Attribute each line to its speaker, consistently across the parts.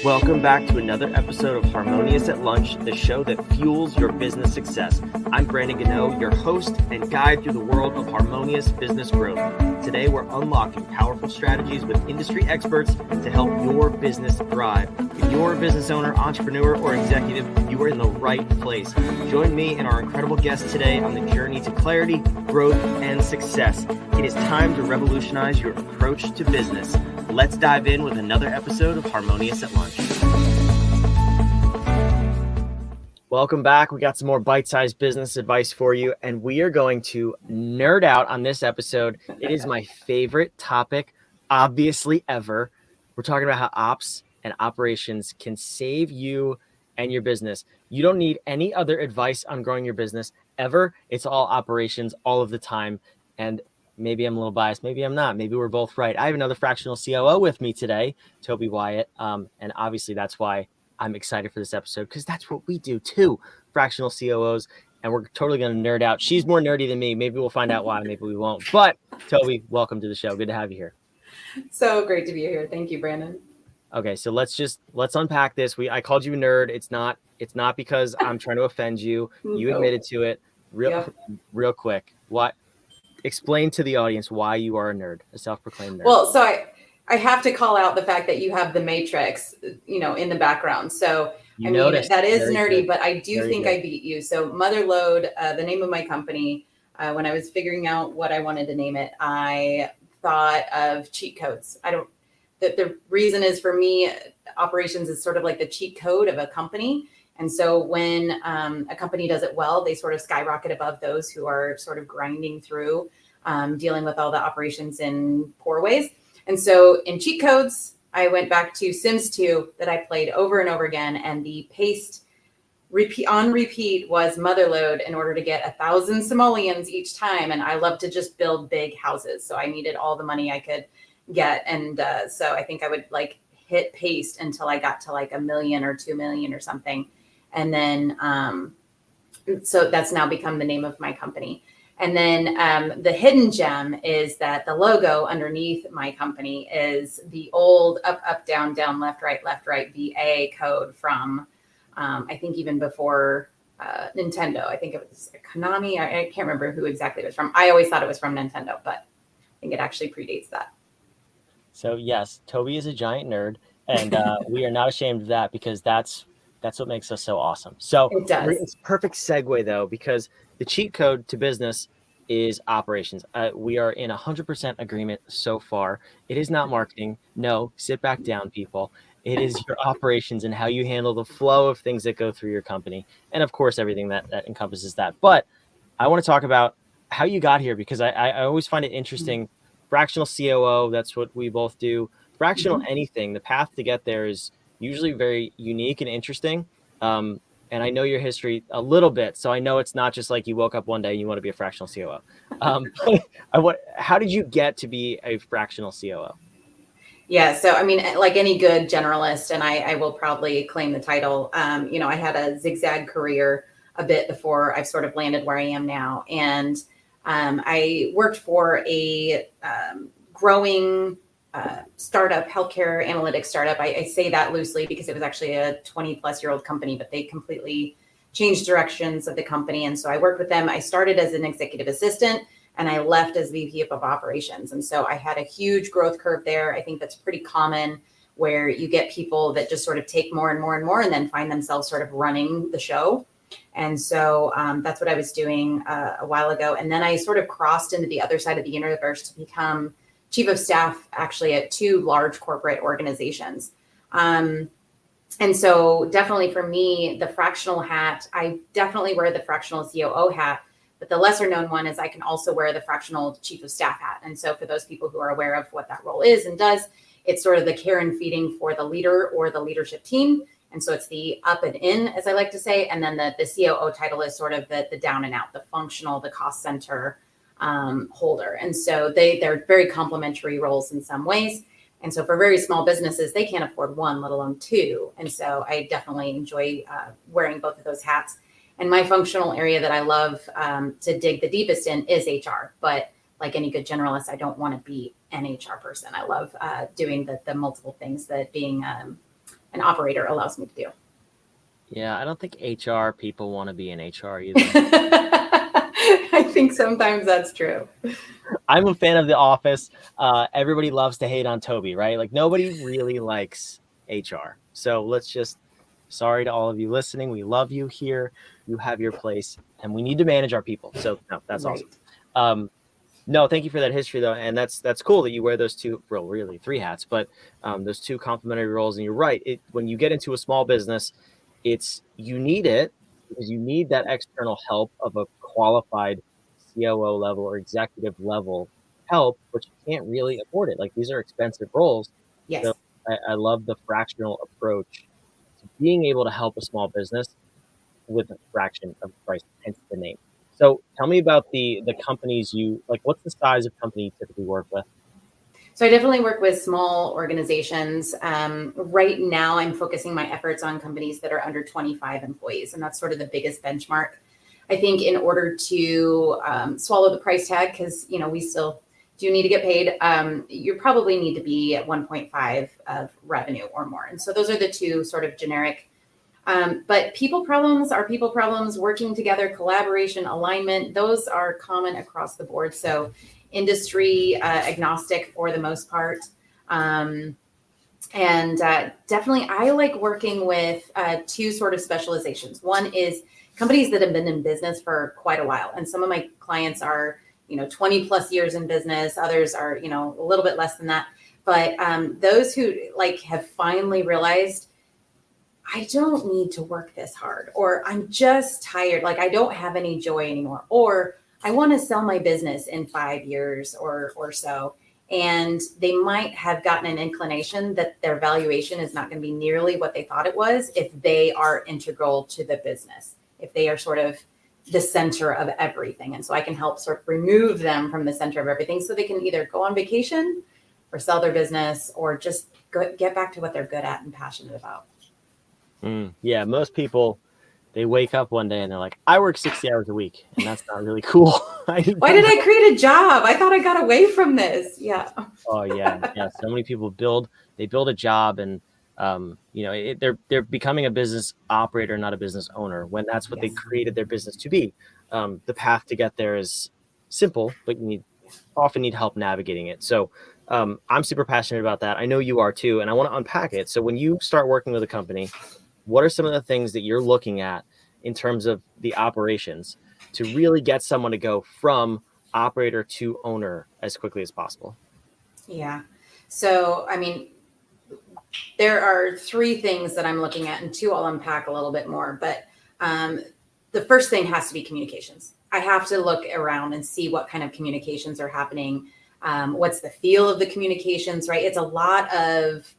Speaker 1: Welcome back to another episode of Harmonious at Lunch, the show that fuels your business success. I'm Brandon Gano, your host and guide through the world of harmonious business growth. Today, we're unlocking powerful strategies with industry experts to help your business thrive. If you're a business owner, entrepreneur, or executive, you are in the right place. Join me and our incredible guest today on the journey to clarity, growth, and success. It is time to revolutionize your approach to business. Let's dive in with another episode of Harmonious at Lunch. Welcome back. We got some more bite-sized business advice for you, and we are going to nerd out on this episode. It is my favorite topic, obviously, ever. We're talking about how ops and operations can save you and your business. You don't need any other advice on growing your business ever. It's all operations all of the time. And maybe I'm a little biased. Maybe I'm not. Maybe we're both right. I have another fractional COO with me today, Tobey Wyatt. And obviously that's why I'm excited for this episode, because that's what we do too, fractional COOs. And we're totally going to nerd out. She's more nerdy than me. Maybe we'll find out why. Maybe we won't. But Tobey, welcome to the show. Good to have you here.
Speaker 2: So great to be here. Thank you, Brandon.
Speaker 1: Okay, so let's unpack this. I called you a nerd. It's not because I'm trying to offend you. You admitted to it. Real quick. Explain to the audience why you are a nerd, a self-proclaimed nerd.
Speaker 2: Well, so I have to call out the fact that you have the Matrix, in the background. So that is very nerdy, good. But I do think I beat you. So Motherlode, the name of my company, when I was figuring out what I wanted to name it, I thought of cheat codes. The reason is, for me, operations is sort of like the cheat code of a company. And so when a company does it well, they sort of skyrocket above those who are sort of grinding through, dealing with all the operations in poor ways. And so in cheat codes, I went back to Sims 2 that I played over and over again. And the paste on repeat was Motherlode in order to get 1,000 simoleons each time. And I love to just build big houses. So I needed all the money I could get. And so I think I would hit paste until I got to $1 million or 2 million or something. And then, so that's now become the name of my company. And then the hidden gem is that the logo underneath my company is the old up, down, left, right, VA code from, I think even before Nintendo. I think it was Konami. I can't remember who exactly it was from. I always thought it was from Nintendo, but I think it actually predates that.
Speaker 1: So yes, Tobey is a giant nerd, and we are not ashamed of that, because that's what makes us so awesome. So it's perfect segue though, because the cheat code to business is operations. We are in 100% agreement so far. It is not marketing. No, sit back down, people. It is your operations and how you handle the flow of things that go through your company. And of course, everything that encompasses that. But I want to talk about how you got here, because I always find it interesting. Fractional COO, that's what we both do. Fractional anything, the path to get there is usually very unique and interesting. And I know your history a little bit, so I know it's not just like you woke up one day and you want to be a fractional COO. How did you get to be a fractional COO?
Speaker 2: Yeah, so like any good generalist, and I will probably claim the title, I had a zigzag career a bit before I've sort of landed where I am now. And I worked for a growing startup, healthcare analytics startup. I say that loosely because it was actually a 20-plus-year-old company, but they completely changed directions of the company. And so I worked with them. I started as an executive assistant, and I left as VP of operations. And so I had a huge growth curve there. I think that's pretty common, where you get people that just sort of take more and more and more and then find themselves sort of running the show. And so that's what I was doing a while ago. And then I sort of crossed into the other side of the universe to become chief of staff, actually, at 2 large corporate organizations. And so definitely for me, the fractional hat, I definitely wear the fractional COO hat, but the lesser known one is I can also wear the fractional chief of staff hat. And so for those people who are aware of what that role is and does, it's sort of the care and feeding for the leader or the leadership team. And so it's the up and in, as I like to say. And then the COO title is sort of the down and out, the functional, the cost center holder. And so they're very complementary roles in some ways. And so for very small businesses, they can't afford one, let alone 2. And so I definitely enjoy wearing both of those hats. And my functional area that I love to dig the deepest in is HR. But like any good generalist, I don't want to be an HR person. I love doing the multiple things that being an operator allows me to do.
Speaker 1: Yeah, I don't think HR people want to be in HR either.
Speaker 2: I think sometimes that's true.
Speaker 1: I'm a fan of The Office. Everybody loves to hate on Tobey, right? Like nobody really likes HR. So sorry to all of you listening. We love you here. You have your place and we need to manage our people. So no, that's
Speaker 2: Right.
Speaker 1: awesome. No, thank you for that history though. And that's cool that you wear those two, well, really 3 hats, but those 2 complementary roles. And you're right. When you get into a small business, you need it because you need that external help of a qualified COO level or executive level help, but you can't really afford it. Like these are expensive roles.
Speaker 2: Yes.
Speaker 1: So I love the fractional approach to being able to help a small business with a fraction of the price, hence the name. So tell me about the companies what's the size of company you typically work with?
Speaker 2: So I definitely work with small organizations. Right now, I'm focusing my efforts on companies that are under 25 employees, and that's sort of the biggest benchmark. I think in order to swallow the price tag, because we still do need to get paid, you probably need to be at 1.5 of revenue or more. And so those are the 2 sort of generic. But people problems are people problems, working together, collaboration, alignment, those are common across the board. So industry agnostic for the most part. And definitely I like working with 2 sort of specializations. One is companies that have been in business for quite a while. And some of my clients are, 20 plus years in business. Others are, a little bit less than that. But those who have finally realized I don't need to work this hard, or I'm just tired. Like I don't have any joy anymore, or I want to sell my business in 5 years or so. And they might have gotten an inclination that their valuation is not going to be nearly what they thought it was if they are integral to the business, if they are sort of the center of everything. And so I can help sort of remove them from the center of everything so they can either go on vacation or sell their business or just get back to what they're good at and passionate about.
Speaker 1: Yeah, most people, they wake up one day and they're like, I work 60 hours a week, and that's not really cool.
Speaker 2: Why did I create a job? I thought I got away from this. Yeah.
Speaker 1: Oh yeah. So many people build a job, and they're becoming a business operator, not a business owner, when that's what they created their business to be. The path to get there is simple, but you often need help navigating it. So I'm super passionate about that. I know you are too, and I want to unpack it. So when you start working with a company, what are some of the things that you're looking at in terms of the operations to really get someone to go from operator to owner as quickly as possible?
Speaker 2: Yeah. So, I mean, there are 3 things that I'm looking at, and 2 I'll unpack a little bit more. But the first thing has to be communications. I have to look around and see what kind of communications are happening. What's the feel of the communications, right? It's a lot of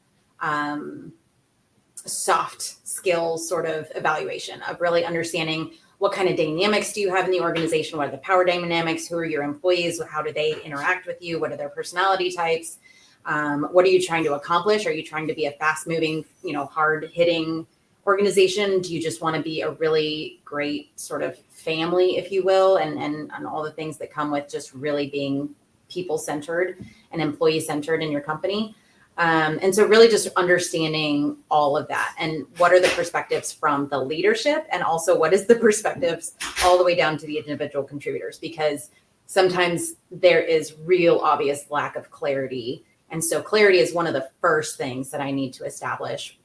Speaker 2: soft skills sort of evaluation of really understanding what kind of dynamics do you have in the organization? What are the power dynamics? Who are your employees? How do they interact with you? What are their personality types? What are you trying to accomplish? Are you trying to be a fast moving, hard hitting organization? Do you just want to be a really great sort of family, if you will, and all the things that come with just really being people centered and employee centered in your company? And so really just understanding all of that and what are the perspectives from the leadership, and also what is the perspectives all the way down to the individual contributors, because sometimes there is real obvious lack of clarity. And so clarity is one of the first things that I need to establish,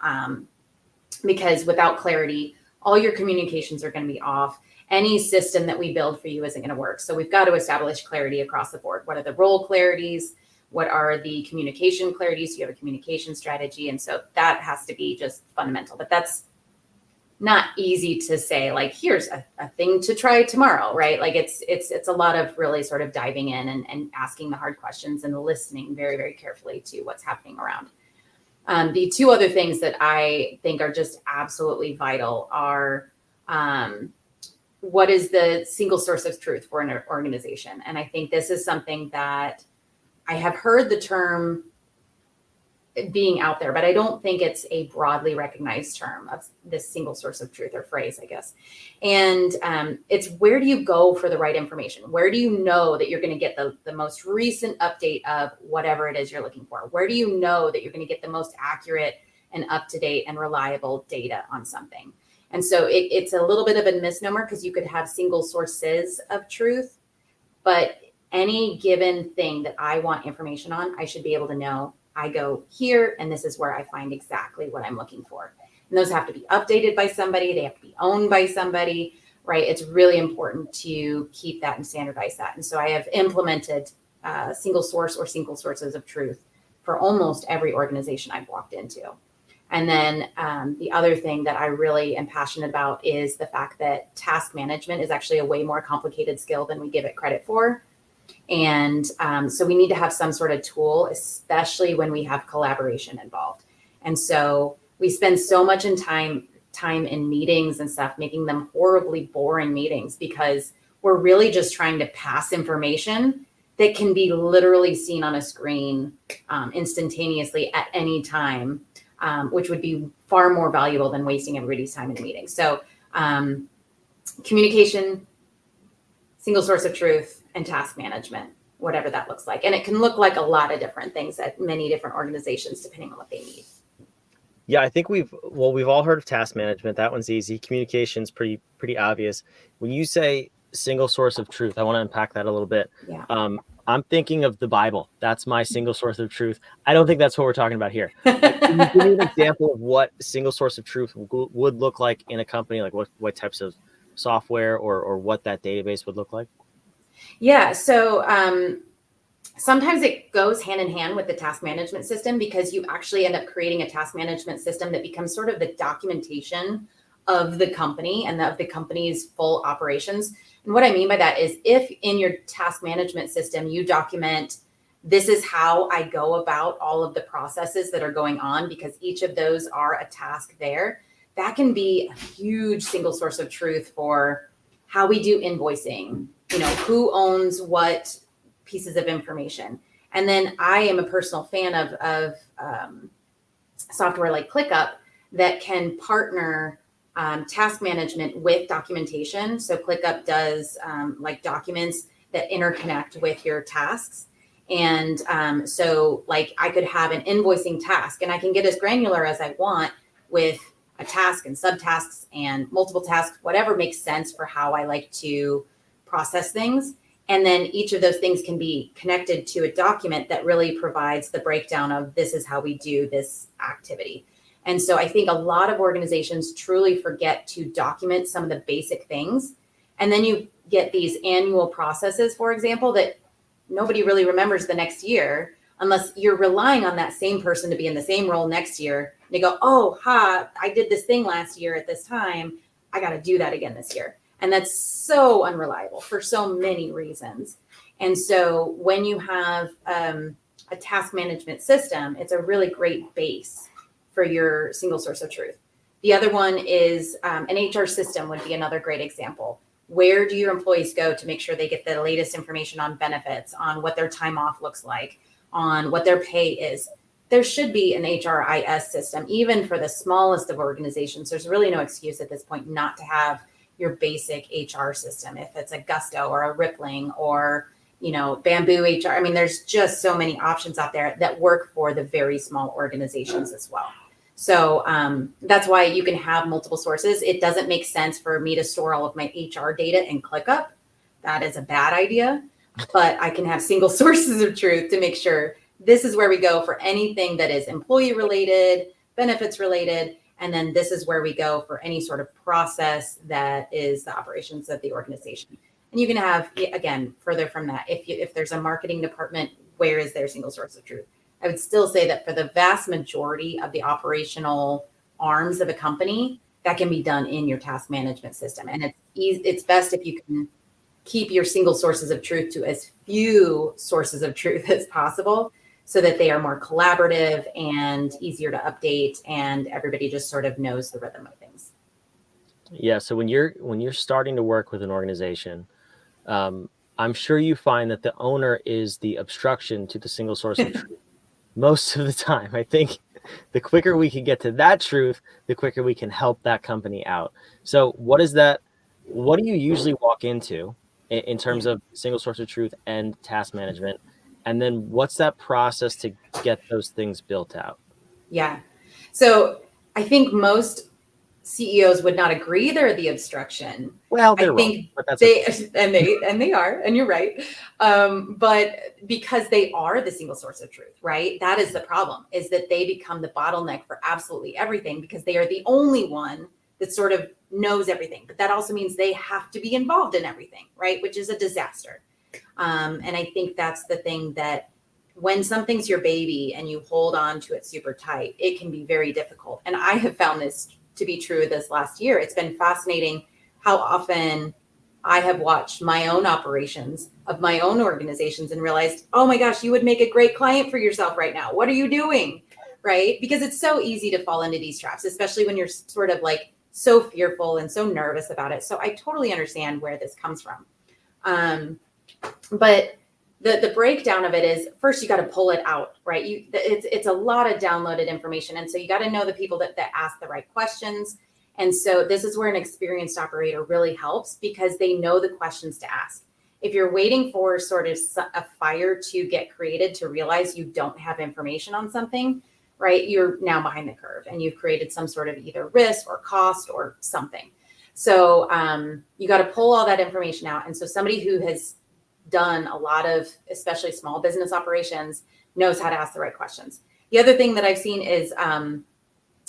Speaker 2: because without clarity, all your communications are going to be off. Any system that we build for you isn't going to work. So we've got to establish clarity across the board. What are the role clarities? What are the communication clarities? You have a communication strategy. And so that has to be just fundamental. But that's not easy to say, like, here's a thing to try tomorrow, right? Like it's a lot of really sort of diving in and asking the hard questions and listening very, very carefully to what's happening around. The 2 other things that I think are just absolutely vital are what is the single source of truth for an organization? And I think this is something that I have heard the term being out there, but I don't think it's a broadly recognized term of this single source of truth, or phrase, I guess. And it's, where do you go for the right information? Where do you know that you're going to get the most recent update of whatever it is you're looking for? Where do you know that you're going to get the most accurate and up-to-date and reliable data on something. And so it's a little bit of a misnomer because you could have single sources of truth, but any given thing that I want information on, I should be able to know I go here and this is where I find exactly what I'm looking for. And those have to be updated by somebody. They have to be owned by somebody, right? It's really important to keep that and standardize that. And so I have implemented single source or single sources of truth for almost every organization I've walked into. And then the other thing that I really am passionate about is the fact that task management is actually a way more complicated skill than we give it credit for. And so we need to have some sort of tool, especially when we have collaboration involved. And so we spend so much time in meetings and stuff, making them horribly boring meetings because we're really just trying to pass information that can be literally seen on a screen instantaneously at any time, which would be far more valuable than wasting everybody's time in a meeting. So communication, single source of truth, and task management, whatever that looks like. And it can look like a lot of different things at many different organizations, depending on what they need.
Speaker 1: Yeah, I think we've all heard of task management. That one's easy. Communication's pretty obvious. When you say single source of truth, I want to unpack that a little bit.
Speaker 2: Yeah.
Speaker 1: I'm thinking of the Bible. That's my single source of truth. I don't think that's what we're talking about here. Can you give me an example of what single source of truth would look like in a company? Like what types of software or what that database would look like?
Speaker 2: Yeah. So sometimes it goes hand in hand with the task management system because you actually end up creating a task management system that becomes sort of the documentation of the company and of the company's full operations. And what I mean by that is if in your task management system, you document, this is how I go about all of the processes that are going on, because each of those are a task there, that can be a huge single source of truth for how we do invoicing, who owns what pieces of information. And then I am a personal fan of software like ClickUp that can partner task management with documentation. So ClickUp does like documents that interconnect with your tasks. And so like I could have an invoicing task and I can get as granular as I want with a task and subtasks and multiple tasks, whatever makes sense for how I like to process things. And then each of those things can be connected to a document that really provides the breakdown of this is how we do this activity. And so I think a lot of organizations truly forget to document some of the basic things. And then you get these annual processes, for example, that nobody really remembers the next year unless you're relying on that same person to be in the same role next year. And they go, oh, I did this thing last year at this time. I got to do that again this year. And that's so unreliable for so many reasons. And so when you have a task management system, it's a really great base for your single source of truth. The other one is an HR system would be another great example. Where do your employees go to make sure they get the latest information on benefits, on what their time off looks like, on what their pay is? There should be an HRIS system, even for the smallest of organizations. There's really no excuse at this point not to have your basic HR system, if it's a Gusto or a Rippling or, Bamboo HR. I mean, there's just so many options out there that work for the very small organizations as well. So that's why you can have multiple sources. It doesn't make sense for me to store all of my HR data in ClickUp. That is a bad idea, but I can have single sources of truth to make sure this is where we go for anything that is employee related, benefits related. And then this is where we go for any sort of process that is the operations of the organization. And you can have, again, further from that, if there's a marketing department, where is their single source of truth? I would still say that for the vast majority of the operational arms of a company, that can be done in your task management system. And it's best if you can keep your single sources of truth to as few sources of truth as possible, so that they are more collaborative and easier to update, and everybody just sort of knows the rhythm of things.
Speaker 1: Yeah. So when you're starting to work with an organization, I'm sure you find that the owner is the obstruction to the single source of truth most of the time. I think the quicker we can get to that truth, the quicker we can help that company out. So what do you usually walk into in terms of single source of truth and task management? And then what's that process to get those things built out?
Speaker 2: Yeah. So I think most CEOs would not agree they're the obstruction.
Speaker 1: Well, they're
Speaker 2: wrong,
Speaker 1: but that's
Speaker 2: they okay. and they are, and you're right. But because they are the single source of truth, right? That is the problem, is that they become the bottleneck for absolutely everything because they are the only one that sort of knows everything. But that also means they have to be involved in everything, right? Which is a disaster. And I think that's the thing, that when something's your baby and you hold on to it super tight, it can be very difficult. And I have found this to be true this last year. It's been fascinating how often I have watched my own operations of my own organizations and realized, oh my gosh, you would make a great client for yourself right now. What are you doing? Right? Because it's so easy to fall into these traps, especially when you're sort of like so fearful and so nervous about it. So I totally understand where this comes from. But the breakdown of it is, first you got to pull it out, right? It's a lot of downloaded information. And so you got to know the people that ask the right questions. And so this is where an experienced operator really helps, because they know the questions to ask. If you're waiting for sort of a fire to get created to realize you don't have information on something, right, you're now behind the curve and you've created some sort of either risk or cost or something. So you got to pull all that information out. And so somebody who has done a lot of, especially small business operations, knows how to ask the right questions. The other thing that I've seen is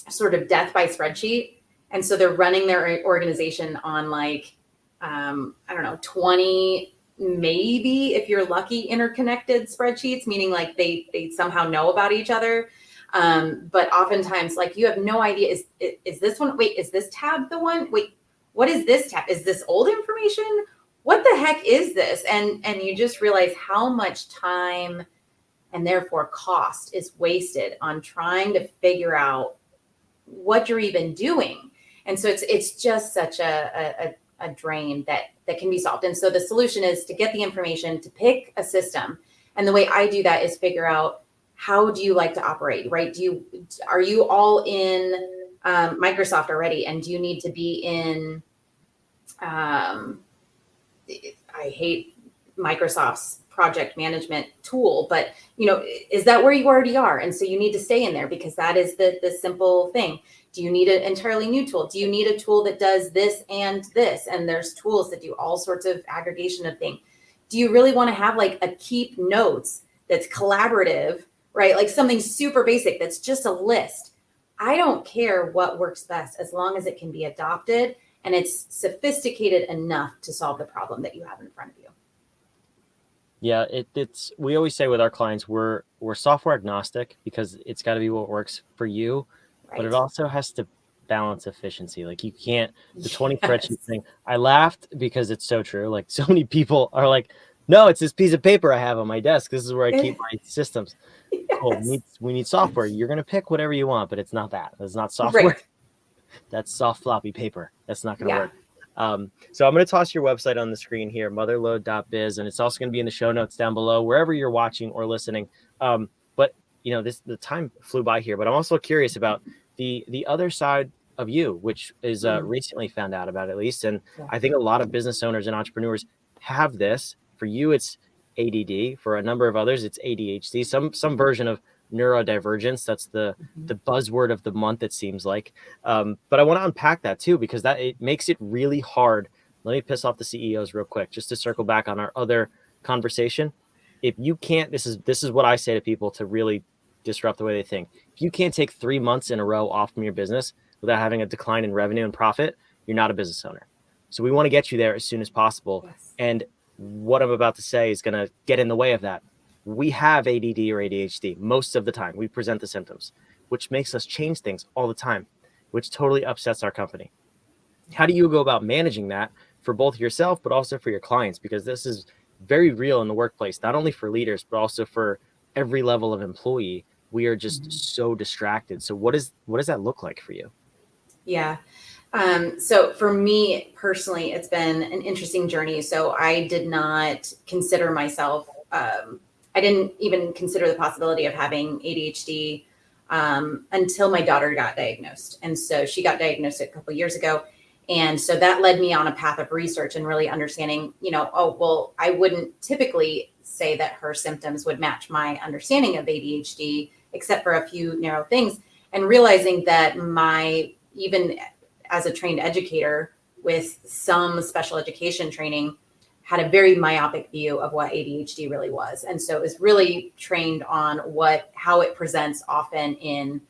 Speaker 2: sort of death by spreadsheet. And so they're running their organization on like, I don't know, 20, maybe if you're lucky, interconnected spreadsheets, meaning like they somehow know about each other. But oftentimes, like, you have no idea, is this one, wait, is this tab the one? Wait, what is this tab? Is this old information? What the heck is this? And you just realize how much time and therefore cost is wasted on trying to figure out what you're even doing. And so it's just such a drain that can be solved. And so the solution is to get the information, to pick a system. And the way I do that is figure out, how do you like to operate, right? Are you all in Microsoft already? And do you need to be in, I hate Microsoft's project management tool, but is that where you already are? And so you need to stay in there, because that is the simple thing. Do you need an entirely new tool? Do you need a tool that does this and this? And there's tools that do all sorts of aggregation of things. Do you really want to have like a keep notes that's collaborative, right? Like something super basic that's just a list. I don't care what works best, as long as it can be adopted and it's sophisticated enough to solve the problem that you have in front of you.
Speaker 1: Yeah, it's we always say with our clients, we're software agnostic, because it's got to be what works for you, right. But it also has to balance efficiency. Like, you can't, the 20 spreadsheet thing. I laughed because it's so true. Like, so many people are like, no, it's this piece of paper I have on my desk. This is where I keep my systems. Yes. Cool. We need software. You're going to pick whatever you want, but it's not that. It's not software. Right. That's soft floppy paper. That's not going to work. So I'm going to toss your website on the screen here, motherlode.biz, and it's also going to be in the show notes down below, wherever you're watching or listening. But the time flew by here, but I'm also curious about the other side of you, which is recently found out about, at least. And I think a lot of business owners and entrepreneurs have this. For you, it's ADD. For a number of others, it's ADHD, some version of neurodivergence. That's the buzzword of the month, it seems like. But I want to unpack that too, because it makes it really hard. Let me piss off the CEOs real quick, just to circle back on our other conversation. If you can't, this is what I say to people to really disrupt the way they think. If you can't take 3 months in a row off from your business without having a decline in revenue and profit, you're not a business owner. So we want to get you there as soon as possible. Yes. And what I'm about to say is going to get in the way of that. We have ADD or ADHD most of the time. We present the symptoms, which makes us change things all the time, which totally upsets our company. How do you go about managing that for both yourself, but also for your clients? Because this is very real in the workplace, not only for leaders, but also for every level of employee. We are just so distracted. So what does that look like for you?
Speaker 2: Yeah. So for me personally, it's been an interesting journey. So I did not consider myself, I didn't even consider the possibility of having ADHD until my daughter got diagnosed. And so she got diagnosed a couple of years ago. And so that led me on a path of research and really understanding, I wouldn't typically say that her symptoms would match my understanding of ADHD, except for a few narrow things. and realizing that even as a trained educator with some special education training, had a very myopic view of what ADHD really was. And so it was really trained on how it presents often in,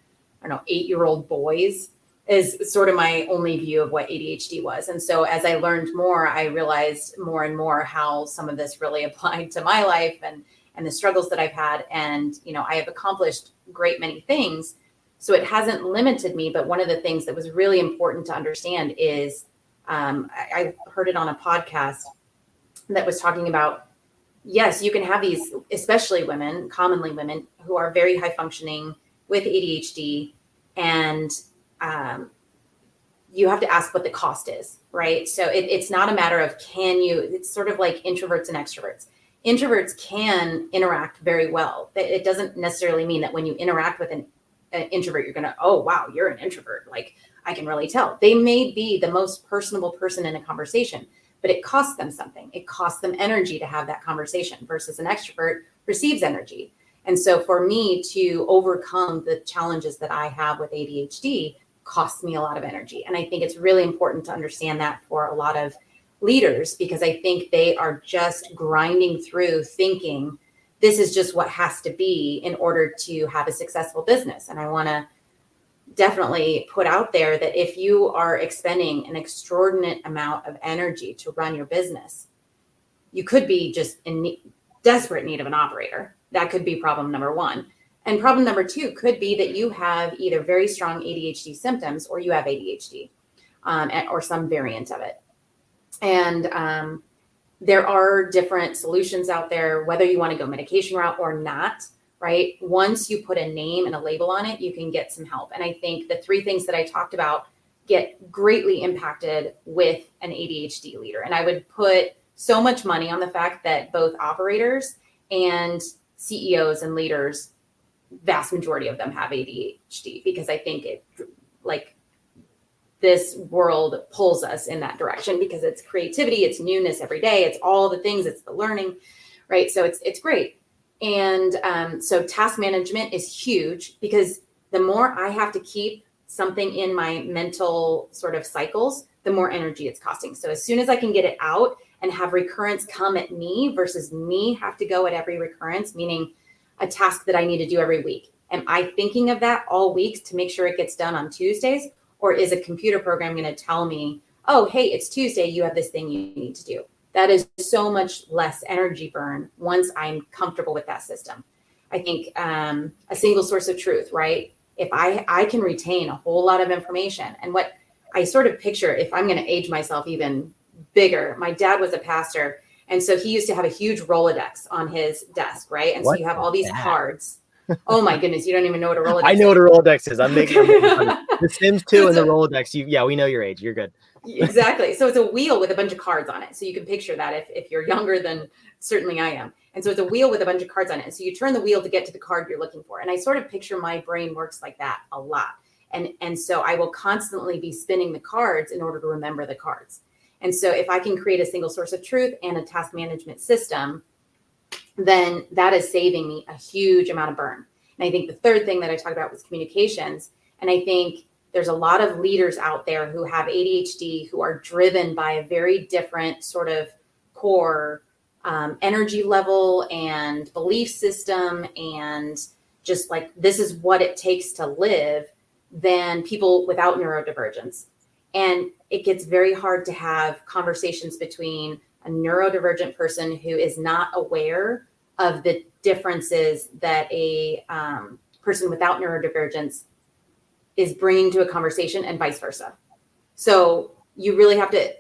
Speaker 2: 8-year-old boys is sort of my only view of what ADHD was. And so as I learned more, I realized more and more how some of this really applied to my life and the struggles that I've had. And, I have accomplished great many things. So it hasn't limited me. But one of the things that was really important to understand is I heard it on a podcast that was talking about, yes, you can have these, especially women, commonly women who are very high functioning with ADHD, and you have to ask what the cost is, right? So it's not a matter of it's sort of like introverts and extroverts. Introverts can interact very well. It doesn't necessarily mean that when you interact with an introvert, you're going to, oh, wow, you're an introvert. Like, I can really tell. They may be the most personable person in a conversation, but it costs them something. It costs them energy to have that conversation versus an extrovert receives energy. And so for me to overcome the challenges that I have with ADHD costs me a lot of energy. And I think it's really important to understand that for a lot of leaders, because I think they are just grinding through thinking this is just what has to be in order to have a successful business. And I want to definitely put out there that if you are expending an extraordinary amount of energy to run your business, you could be just in desperate need of an operator. That could be problem number one. And problem number two could be that you have either very strong ADHD symptoms or you have ADHD or some variant of it. And there are different solutions out there, whether you want to go medication route or not, right? Once you put a name and a label on it, you can get some help. And I think the 3 things that I talked about get greatly impacted with an ADHD leader. And I would put so much money on the fact that both operators and CEOs and leaders, vast majority of them have ADHD, because I think this world pulls us in that direction, because it's creativity, it's newness every day, it's all the things, it's the learning, right? So it's great. And so task management is huge, because the more I have to keep something in my mental sort of cycles, the more energy it's costing. So as soon as I can get it out and have recurrence come at me versus me have to go at every recurrence, meaning a task that I need to do every week. Am I thinking of that all week to make sure it gets done on Tuesdays? Or is a computer program going to tell me, oh, hey, it's Tuesday, you have this thing you need to do? That is so much less energy burn once I'm comfortable with that system. I think a single source of truth, right? If I can retain a whole lot of information, and what I sort of picture, if I'm going to age myself even bigger, my dad was a pastor. And so he used to have a huge Rolodex on his desk, right? And so you have all these cards. Oh my goodness, you don't even know what a Rolodex is.
Speaker 1: I know what a Rolodex is. I'm making The Sims 2 and the Rolodex. We know your age. You're good.
Speaker 2: Exactly. So it's a wheel with a bunch of cards on it. So you can picture that if you're younger than certainly I am. And so it's a wheel with a bunch of cards on it. So you turn the wheel to get to the card you're looking for. And I sort of picture my brain works like that a lot. And so I will constantly be spinning the cards in order to remember the cards. And so if I can create a single source of truth and a task management system, then that is saving me a huge amount of burn. And I think the third thing that I talked about was communications. And I think there's a lot of leaders out there who have ADHD who are driven by a very different sort of core energy level and belief system, and just like, this is what it takes to live, than people without neurodivergence. And it gets very hard to have conversations between a neurodivergent person who is not aware of the differences that a person without neurodivergence is bringing to a conversation, and vice versa. So you really have to,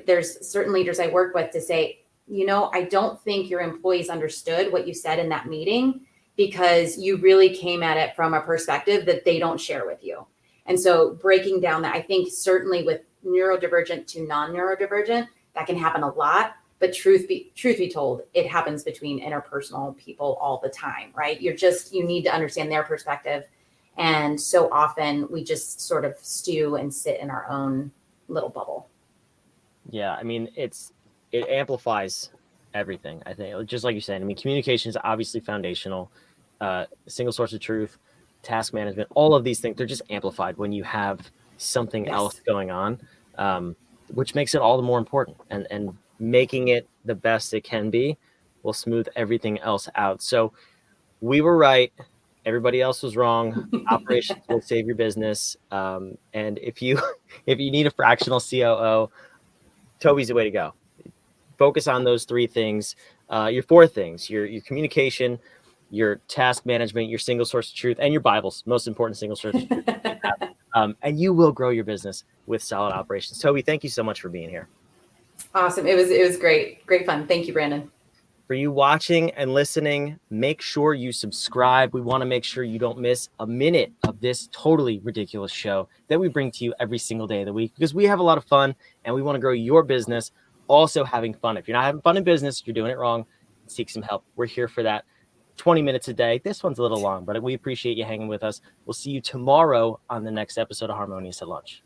Speaker 2: there's certain leaders I work with to say, I don't think your employees understood what you said in that meeting, because you really came at it from a perspective that they don't share with you. And so breaking down that, I think certainly with neurodivergent to non-neurodivergent, that can happen a lot. But truth be told, it happens between interpersonal people all the time, right? You need to understand their perspective. And so often we just sort of stew and sit in our own little bubble.
Speaker 1: Yeah, I mean, it amplifies everything, I think. Just like you said, I mean, communication is obviously foundational. Single source of truth, task management, all of these things, they're just amplified when you have something else going on, which makes it all the more important. And making it the best it can be will smooth everything else out. So we were right. Everybody else was wrong. Operations will save your business. And if you need a fractional COO, Tobey's the way to go. Focus on those three things. Your four things: your communication, your task management, your single source of truth, and your Bibles. Most important single source of truth. And you will grow your business with solid operations. Tobey, thank you so much for being here.
Speaker 2: Awesome. It was great fun. Thank you, Brandon.
Speaker 1: For you watching and listening, make sure you subscribe. We want to make sure you don't miss a minute of this totally ridiculous show that we bring to you every single day of the week, because we have a lot of fun and we want to grow your business also having fun. If you're not having fun in business, you're doing it wrong. Seek some help. We're here for that. 20 minutes a day. This one's a little long, but we appreciate you hanging with us. We'll see you tomorrow on the next episode of Harmonious at Lunch.